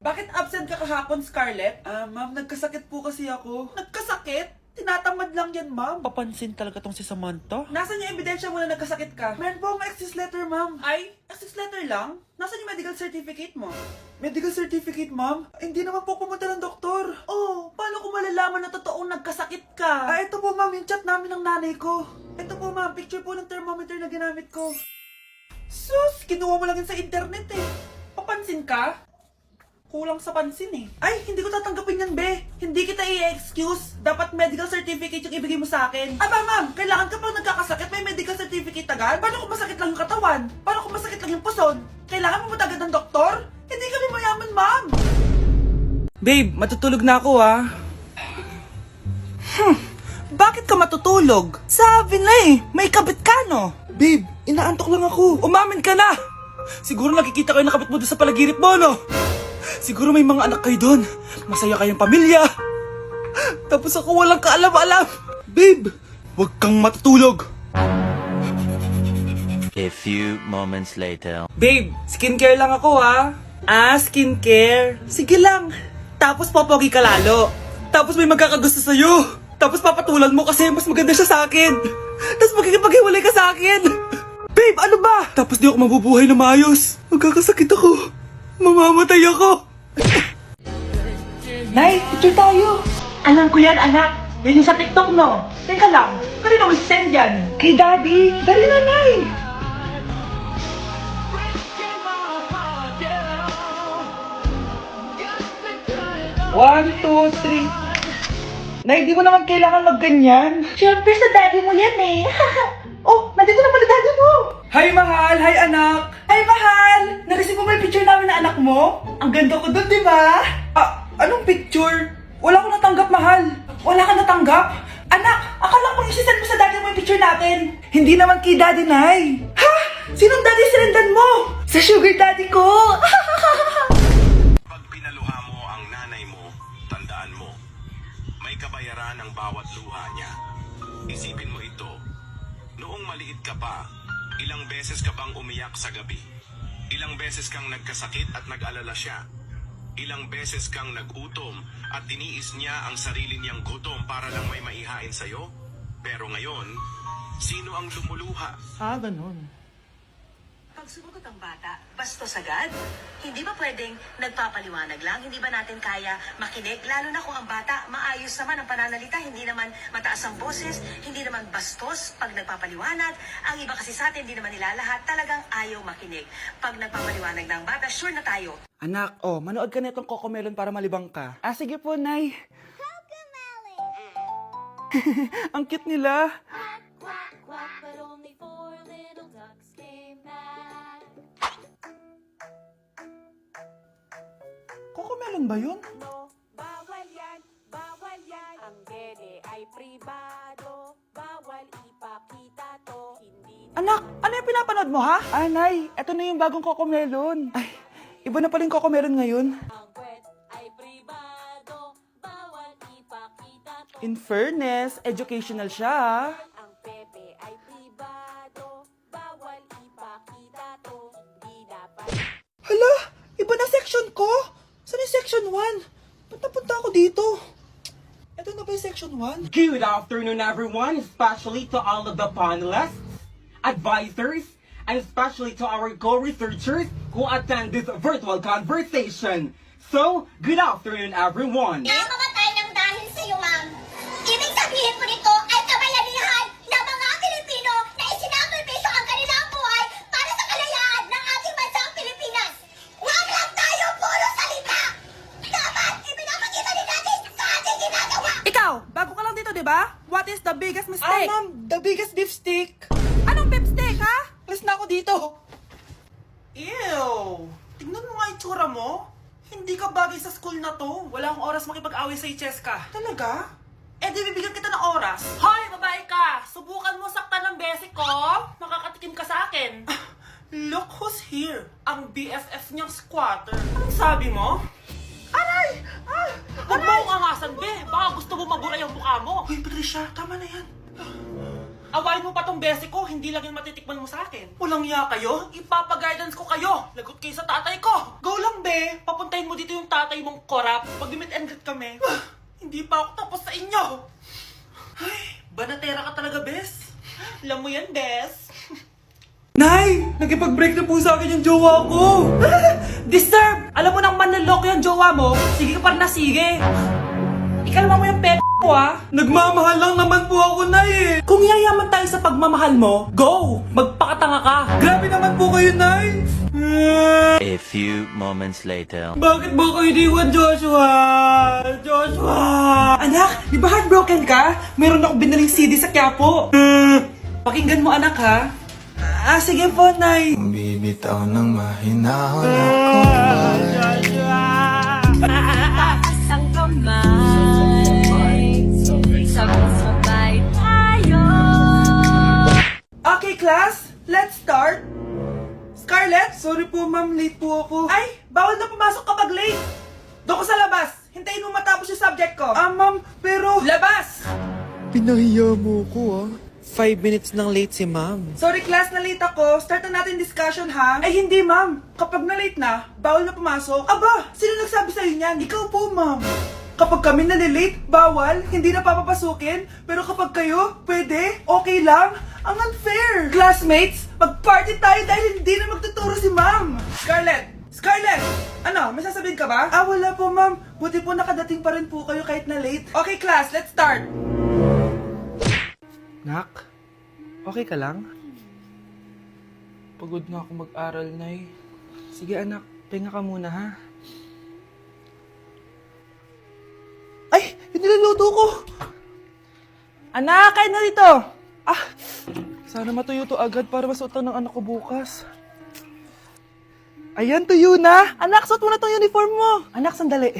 Bakit absent ka kahapon, Scarlett? Ma'am, nagkasakit po kasi ako. Nagkasakit? Tinatamad lang yan, ma'am. Papansin talaga tong si Samantha. Nasaan yung ebidensya mo na nagkasakit ka? Meron po akong excuse letter, ma'am. Ay, excuse letter lang? Nasaan yung medical certificate mo? Medical certificate, ma'am? Hindi naman po pumunta ng doktor. Oh, paano ko malalaman na totoong nagkasakit ka? Ito po, ma'am, yung chat namin ng nanay ko. Ito po, ma'am, picture po ng thermometer na ginamit ko. Sus, kinuha mo lang yun sa internet eh. Papansin ka? Kulang sa pansin eh. Ay, hindi ko tatanggapin yan, be. Hindi kita i-excuse. Dapat medical certificate yung ibigay mo sa akin. Aba, ma'am, kailangan kapag nagkakasakit, may medical certificate agad? Paano kung masakit lang yung katawan? Paano kung masakit lang yung puson? Kailangan mo agad ng doktor? Hindi kami mayaman, ma'am. Babe, matutulog na ako, ah. Bakit ka matutulog? Sabi na eh, may kabit ka, no? Babe, inaantok lang ako. Umamin ka na! Siguro nakikita kayo nakabit mo doon sa palagirit mo, no? Siguro may mga anak kayo doon. Masaya kayong pamilya. Tapos ako walang kaalam-alam. Babe, huwag kang matutulog. A few moments later. Babe, skincare lang ako ha. Skincare. Sige lang. Tapos popogi ka lalo. Tapos may magkakagusto sa'yo. Tapos papatulan mo kasi mas maganda siya sa akin. Tapos magkikipaghiwalay ka sa akin. Babe, ano ba? Tapos di ako mabubuhay na maayos. Magkakasakit ako. Mamamatay ako. Nay, picture tayo. Alam ko yan, anak. Yan yung sa TikTok, no? Teka lang, kanino mo send yan? Kay Daddy. Dali na, Nay. One, two, three. Nay, di mo naman kailangan magganyan. Siyempre sa daddy mo yan eh. Oh, nandito na pala daddy mo. Hi, mahal. Hi, anak. Hi, mahal. Nareceive mo ba yung picture namin na anak mo? Ang ganda ko doon, di ba? Anong picture? Wala ko natanggap, mahal. Wala ka natanggap? Anak, akala ko isisend mo sa daddy mo yung picture natin. Hindi naman kay daddy, Nay. Ha? Sinong daddy sinendan mo? Sa sugar daddy ko. Pag pinaluha mo ang nanay mo, tandaan mo, may kabayaran ang bawat luha niya. Isipin mo ito, noong maliit ka pa, ilang beses ka bang umiyak sa gabi? Ilang beses kang nagkasakit at nag-alala siya? Ilang beses kang nagutom at tiniis niya ang sarili niyang gutom para lang may maihain sa'yo? Pero ngayon, sino ang lumuluha? Ganun. Pag sumagot ang bata, bastos agad. Hindi ba pwedeng nagpapaliwanag lang? Hindi ba natin kaya makinig? Lalo na kung ang bata maayos naman ang pananalita, hindi naman mataas ang boses, hindi naman bastos pag nagpapaliwanag. Ang iba kasi sa atin, hindi naman nila lahat talagang ayaw makinig. Pag nagpapaliwanag ng bata, sure na tayo. Anak, manood ka na itong Cocomelon para malibang ka. Sige po, Nay. Ang cute nila. Quack, quack, but only four little ducks came back. Cocomelon ba yun? No, bawal yan, bawal yan. Ang dede ay pribado, bawal ipakita to. Hindi Anak, ano yung pinapanood mo, ha? Nay, eto na yung bagong Cocomelon. Ay, iba na pala yung Cocomelon ngayon. ang kwet ay pribado, bawal ipakita to. In fairness, educational siya, ha? Ang pepe ay pribado, bawal ipakita to. Hindi dapat. Hala, iba na section ko. Saan yung section 1? Ba't napunta ako dito? Ito na ba yung section 1? Good afternoon, everyone, especially to all of the panelists, advisors, and especially to our co-researchers who attend this virtual conversation. So, good afternoon, everyone. Namamatay ng dahil sa iyo, ma'am. Ibig sabihin po nito ay kabayanihan ng mga Pilipino na isinakripisyo ang kanilang buhay para sa kalayaan ng ating bansang Pilipinas. Huwag lang tayo puro salita! Dapat ipinapakita din natin sa ating ginagawa! Ikaw, bago ka lang dito, di ba? What is the biggest mistake? Ma'am, the biggest beef stick. Anong beef stick, ha? Alis na ako dito. Ew! Tingnan mo nga yung tsura mo. Hindi ka bagay sa school na to. Wala akong oras makipag-away sa Cheska. Talaga? Eh di bibigyan kita ng oras. Hoy, babae ka! Subukan mo saktan ng basic ko. Makakatikim ka sa akin. Look who's here. Ang BFF niyang squatter. Anong sabi mo? Aray! Huwag mo akong angasan, be. Baka gusto mo mabura yung mukha mo. Hoy, Patricia, tama na yan. Awayin mo pa tong besi ko, hindi lang yung matitikman mo sa akin. Walang iya kayo, ipapa-guidance ko kayo. Lagot kayo sa tatay ko. Go lang, be. Papuntahin mo dito yung tatay mong korap. Pag-meet and greet kami. Hindi pa ako tapos sa inyo. Ay, banatera ka talaga, bes. Alam mo yan, bes. Nay! Nakipag-break na po sa akin yung jowa ko! Disturb! Alam mo nang manloloko yung jowa mo, sige ka pa rin na sige. Ikalma mo yung ko ah. Nagmamahal lang naman po ako, Nay eh. Kung yayaman tayo sa pagmamahal mo, go! Magpakatanga ka. Grabe naman po kayo, Nay. A few moments later. Bakit mo ko iniwan, Joshua? Joshua! Anak, di ba heartbroken ka? Meron ako binaling CD sa Quiapo. Pakinggan mo, anak, ha? Sige po, Nay. Bibitaw ng mahinahon ako. Taas ang kamay, sabay-sabay tayo. Okay, class, let's start. Scarlett, sorry po, ma'am, late po ako. Ay, bawal na pumasok kapag late. Doon ko sa labas. Hintayin mo matapos yung subject ko. Ma'am, pero... Labas! Pinahiya mo ko 5 minutes nang late si ma'am. Sorry class, na late ako. Start na natin discussion ha. Ay hindi ma'am. Kapag na late na, bawal na pumasok. Aba, sino nagsabi sa'yo niyan? Ikaw po ma'am. Kapag kami nalilate, bawal, hindi na papapasukin. Pero kapag kayo, pwede, okay lang. Ang unfair. Classmates, mag-party tayo dahil hindi na magtuturo si ma'am. Scarlett! Scarlett! Ano, may sasabihin ka ba? Wala po ma'am. Buti po nakadating pa rin po kayo kahit na late. Okay class, let's start. Nak, okay ka lang? Pagod na ako mag-aral, Nay. Sige anak, pahinga ka muna ha. Ay, yung niluluto ko! Anak, kain na dito! Sana matuyo to agad para masuotan ng anak ko bukas. Ayan, tuyo na! Anak, suot mo na tong uniform mo! Anak, sandali.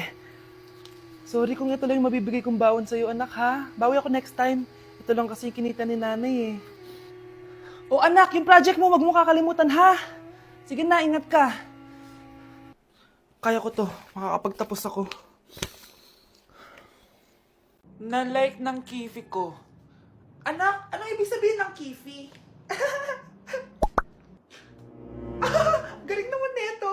Sorry kung ito lang yung mabibigay kong baon sa'yo, anak ha. Bawi ako next time. Ito lang kasi yung kinita ni nanay eh. O anak, yung project mo, wag mo kakalimutan ha! Sige na, ingat ka! Kaya ko to. Makakapagtapos ako. Na-like ng kifi ko. Anak, anong ibig sabihin ng kifi? Galing naman nito!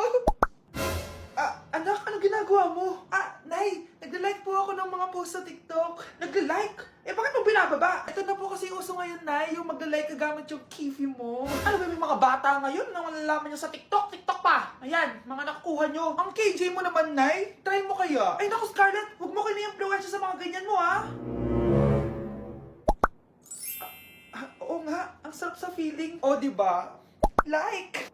Anak, anong ginagawa mo? Nay, nagla-like po ako ng mga post sa TikTok. Nagla-like? Bakit mo binababa? Ito na po kasi uso ngayon, Nay, yung magla-like ka gamit yung kifi mo. Ano ba, may mga bata ngayon na malalaman nyo sa TikTok? TikTok pa! Ayan, mga nakukuha nyo. Ang KJ mo naman, Nay. Try mo kaya. Ay, naku, Scarlett, huwag mo kini-influensya sa mga ganyan mo, ha? Oo nga, ang sarap sa feeling. O, diba? Like!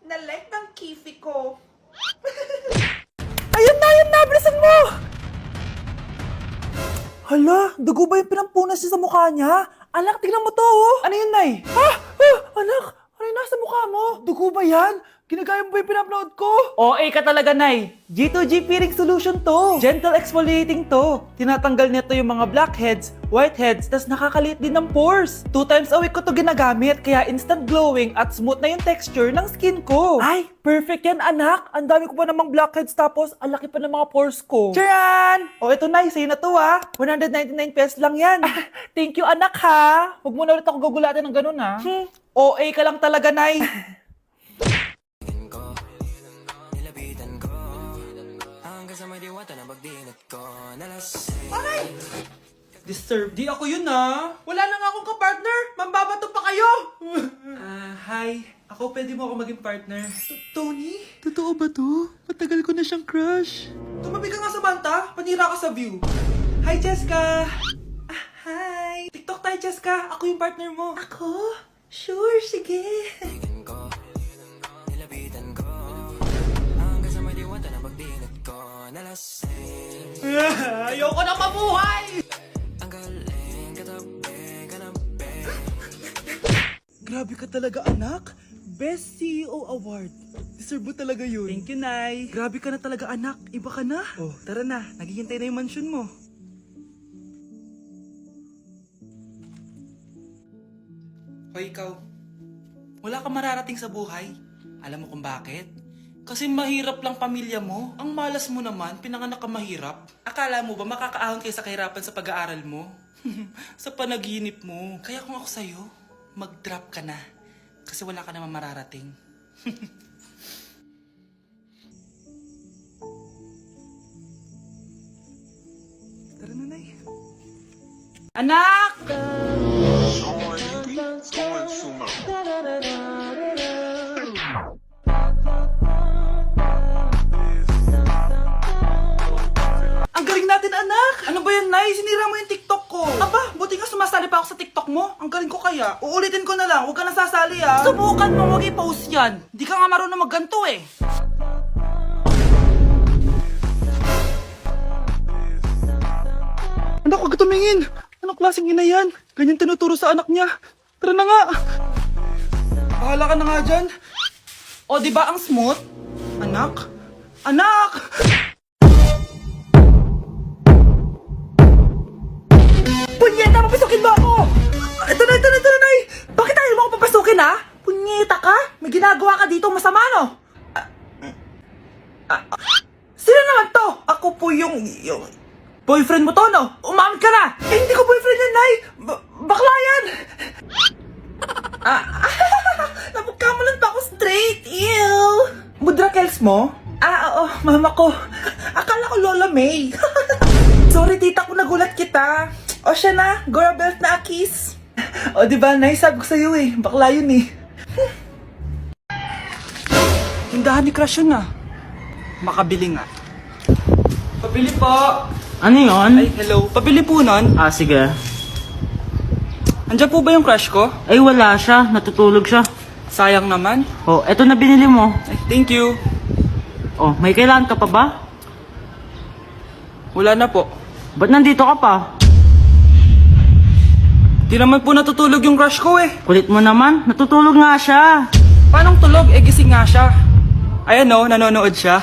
Na-like ng kifi ko. Ayun na! Bilisan mo! Hala, dugo ba yung pinampunas niya sa mukha niya? Anak, tignan mo to, oh! Ano yun, Nay? Anak, ano yung nasa mukha mo? Dugo ba yan? Ginagaya mo ba yung pinupload ko? OA ka talaga, Nay. G2G peeling solution to. Gentle exfoliating to. Tinatanggal nito yung mga blackheads, whiteheads, tas nakakaliit din ng pores. 2 times a week ko to ginagamit, kaya instant glowing at smooth na yung texture ng skin ko. Ay, perfect yan, anak. Ang dami ko pa namang blackheads tapos ang laki pa ng mga pores ko. Charan! O ito, Nay, sa'yo na to, ha. 199 pesos lang yan. Thank you, anak, ha. Huwag mo na ulit ako gugulatin ng ganun, ha. OA ka lang talaga, Nay. Aray! Disturb. Di ako yun, ha? Wala na nga akong kapartner. Mambabato pa kayo. Hi. Ako, pwede mo ako maging partner. Tony? Totoo ba to? Matagal ko na siyang crush. Tumabi ka nga sa banta. Panira ka sa view. Hi, Jessica. Hi. TikTok tayo, Jessica. Ako yung partner mo. Ako? Sure, sige. Ayoko na mabuhay! Grabe ka talaga, anak. Best CEO Award. Deserve mo talaga yun. Thank you, Nay. Grabe ka na talaga, anak. Iba ka na. Oh, tara na. Naghihintay na yung mansion mo. Hoy, ikaw. Wala ka mararating sa buhay. Alam mo kung bakit? Kasi mahirap lang pamilya mo. Ang malas mo naman, pinanganak ka mahirap. Akala mo ba makakaahon kayo sa kahirapan sa pag-aaral mo? Sa panaginip mo. Kaya kung ako sa'yo, mag-drop ka na. Kasi wala ka naman mararating. Tara na, Nay. Anak! Ang galing natin, anak! Ano ba yan, Nay? Sinira mo yung TikTok ko. Aba, buti nga sumasali pa ako sa TikTok mo. Ang galing ko kaya. Uulitin ko na lang. Huwag ka na sasali, ah. Subukan mo, huwag i-post yan. Di ka nga marunong magganto, eh. Anak, huwag ka tumingin. Anong klaseng ina yan? Ganyan tinuturo sa anak niya. Tara na nga. Bahala ka na nga dyan. O, di ba ang smooth? Anak? Anak! Punyeta, papasukin mo ako! Ito na, Nay! Bakit ayaw mo ako papasukin, ha? Punyeta ka? May ginagawa ka dito masama, no? Sino naman to? Ako po yung boyfriend mo to, no? Umamin ka na! Eh, hindi ko boyfriend yan, Nay! Bakla yan! Napagkamalan pa ako straight, ew! Mudra Kels mo? Oo, mama ko. Akala ko Lola May. Sorry, tita ko, nagulat kita. O siya na, girl belt na kiss. O diba, Nay, sabi ko sa'yo eh. Bakla yun eh. Tindahan ni Crush yun ah. Makabili nga. Pabili po. Ano yun? Ay, hello. Pabili po nun. Ah, sige. Andiyan po ba yung crush ko? Ay, wala siya. Natutulog siya. Sayang naman. Oh, eto na binili mo. Ay, thank you. Oh, may kailangan ka pa ba? Wala na po. Ba't nandito ka pa? Di naman po natutulog yung crush ko eh. Kulit mo naman. Natutulog nga siya. Paanong tulog? Eh, gising nga siya. Ayan o, nanonood siya.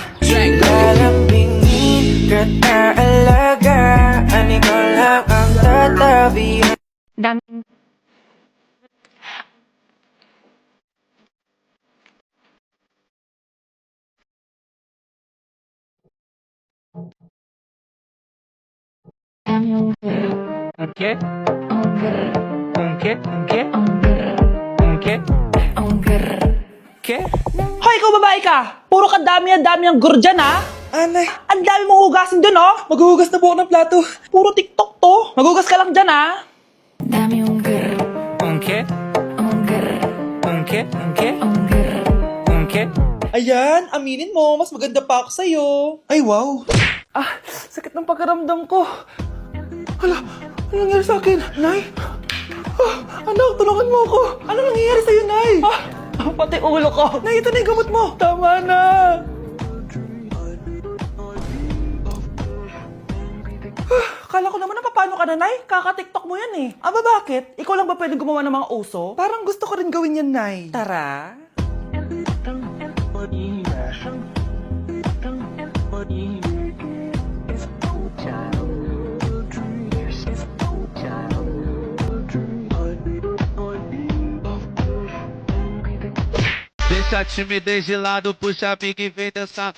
Okay? Okay? Okay? Okay? Okay? Hoy, ikaw babae ka! Puro ka dami ang gur dyan, ha? Anay. Ang dami mong hugasin dun, oh! Maghuhugas na po ako ng plato. Puro TikTok to. Maghugas ka lang dyan, ha? Okay? Okay? Okay? Okay? Ayan, aminin mo, mas maganda pa ako sa'yo. Ay, wow. Ah, sakit ng pagkaramdam ko. Hala, ano nangyari sa akin? Nay? Anak, tulungan mo ako. Ano nangyayari sa'yo, Nay? Pati ulo ko. Nay, ito na yung gamot mo. Tama na. Kala ko naman na paano ka na, Nay? Kaka-tiktok mo yan eh. Aba, bakit? Ikaw lang ba pwedeng gumawa ng mga uso? Parang gusto ko rin gawin yan, Nay. Tara. Deixa a timidez de lado, puxa a pique e vem dançar.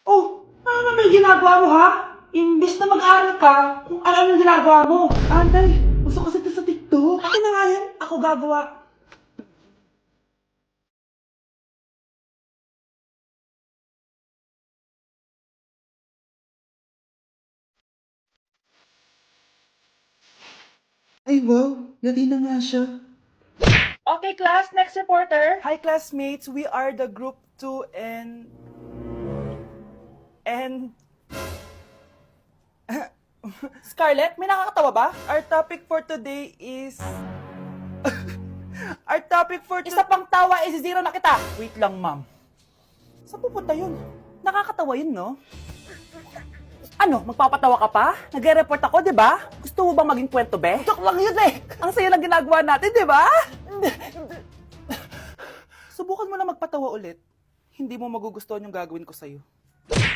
Oh, ano na may ginagawa mo, ha? Imbis na mag-aaral ka, kung ano ang ginagawa mo. Anday, gusto kasi ito sa TikTok. Akin na nga yan, ako gagawa. Ay, wow. Yati na nga siya. Okay, class. Next reporter. Hi, classmates. We are the group 2 and... Scarlett, may nakakatawa ba? Our topic for today is... Isa pang tawa is zero na kita. Wait lang, ma'am. Saan pupunta yun? Nakakatawa yun, no? Ano, magpapatawa ka pa? Nagre-report ako, di ba? Gusto mo bang maging kwento, be? Joke lang yun eh. Ang saya ng ginagawa natin, di ba? Subukan mo na magpatawa ulit. Hindi mo magugustuhan yung gagawin ko sa'yo.